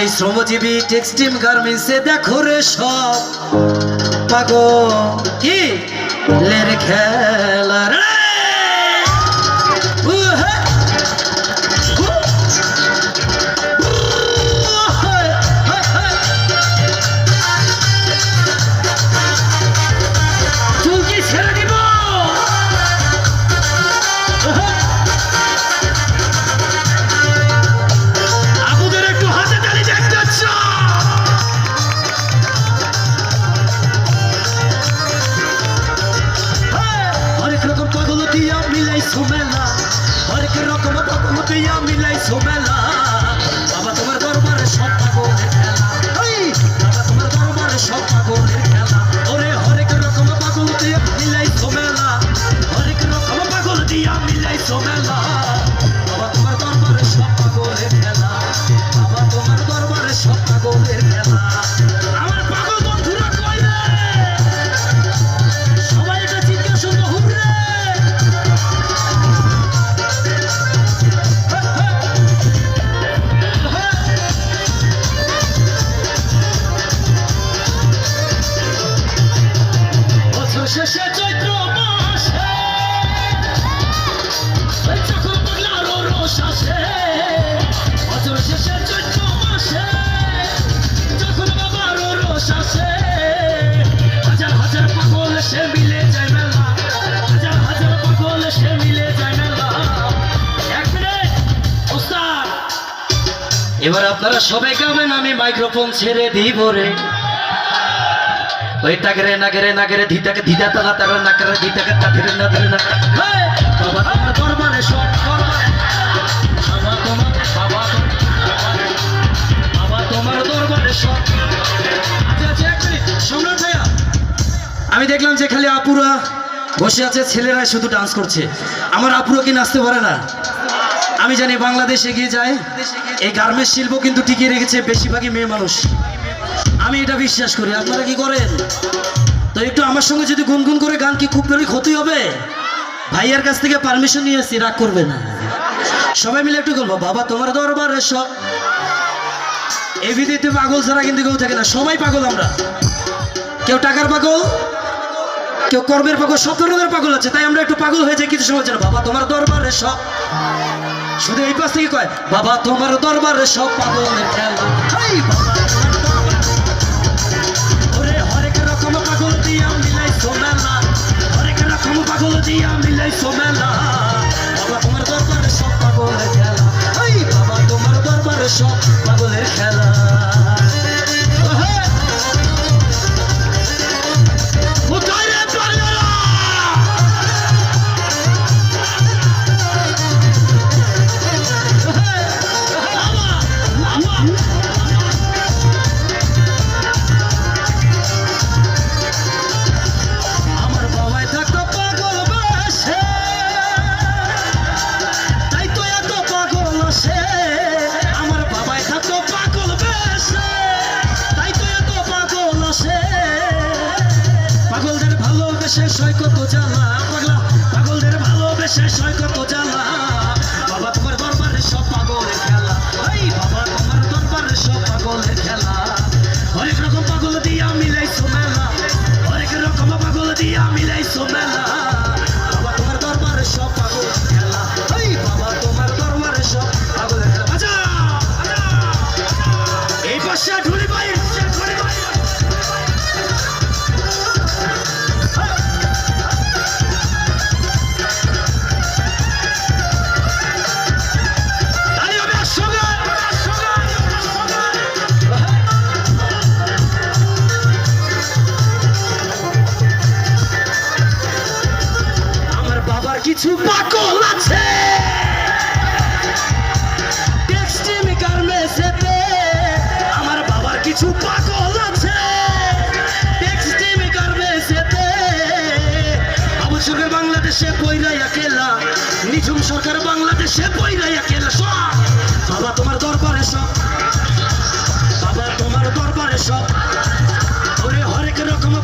এই শ্রমজীবী টেক্সটাইল গার্মেন্টসে দেখো রে সব পাগলের খেলা রে। বাবা তোমার দরবারে সব পাগলের খেলা, বাবা তোমার দরবারে সব পাগলের খেলা। ওরে হরেক রকম পাগল দিয়া মিলাইছো মেলা, হরেক রকম পাগল দিয়া মিলাইছো মেলা। বাবা তোমার দরবারে সব পাগলের খেলা, বাবা তোমার দরবারে সব পাগলের খেলা। আমার পাগল বন্ধুরা কই রে? সবাই এটা চিৎকার শুনবো হুররে। শেষে চৈত্র মাসে যখন বাংলার রস আসে, বছর শেষে চৈত্র মাসে যখন বাবার রস আসে, হাজার হাজার পাগল সে মিলে যায় মেলা, হাজার হাজার পাগল সে মিলে যায় মেলা। এক মিনিট ওস্তাদ, এবার আপনারা সবাই গাবেন, আমি মাইক্রোফোন ছেড়ে দিব রে। ওই টাগরে নাগরে নাগরে ধিতাকে ধিতা তালা তারা নাকরে ধিতাকে তাধরে না ধরে না। বাবা তোমার দরবারে সব দরবারে, বাবা তোমার বাবা বাবা তোমার দরবারে সব। আচ্ছা আচ্ছা এক মিনিট সম্রাট ভাইয়া, আমি দেখলাম যে খালি আপুরা বসে আছে, ছেলেরা শুধু ডান্স করছে, আমার আপুরা কি নাচতে পারে না? আমি জানি বাংলাদেশ এগিয়ে যায়, এই গার্মেন্টস শিল্প কিন্তু টিকিয়ে রেখেছে বেশিরভাগই মেয়ে মানুষ, আমি এটা বিশ্বাস করি। আপনারা কি করেন? তো একটু আমার সঙ্গে যদি গুনগুন করে গান, কি খুব বেরোই ক্ষতি হবে? ভাইয়ার কাছ থেকে পারমিশন নিয়ে আসছি, রাগ করবে না। সবাই মিলে একটু বলবো, বাবা তোমার দরবারে সব। এই ভিডিওতে পাগল ছাড়া কিন্তু কেউ থাকে না, সবাই পাগল আমরা। কেউ টাকার পাগল, কেউ কর্মের পাগল, সব ধরনের পাগল আছে, তাই আমরা একটু পাগল হয়ে যাই কিছু সময় জন্য। বাবা তোমার দরবারে সব, শুধু এই পাশ থেকে কয় বাবা তোমার দরবারে সব পাগলের খেলা। হরেক রকম পাগল দিয়া মিলাইছো মেলা, হরেক রকম পাগল দিয়া মিলাইছো মেলা। বাবা তোমার দরবারে সব পাগলের খেলা, বাবা তোমার দরবারে সব পাগলের খেলা। পাগলদের ভালোবেসে সয় কত জ্বালা, পাগলা পাগলদের ভালোবেসে সয় কত জ্বালা। বাবা তোমার দরবারে সব পাগলের খেলা, বাবা তোমার দরবারে সব পাগলের খেলা। হরেক রকম পাগল দিয়া মিলাইছো মেলা, হরেক রকম পাগল দিয়া মিলাইছো মেলা। বাবা তোমার দরবারে সব পাগলের খেলা, বাবা তোমার দরবারে সব পাগলের খেলা। বাজা এই পাশে ঢুলি ভাই, কিছু পাগল আছে টেক্সটাইল গার্মেন্টসেতে, আমার বাবার কিছু পাগল আছে টেক্সটাইল গার্মেন্টসেতে। আবুল সরকার বাংলাদেশে পয়রা একেলা, নিঝুম সরকার বাংলাদেশে পয়রা একেলা। সব বাবা তোমার দরবারে সব, বাবা তোমার দরবারে সব। ওরে হরেক রকম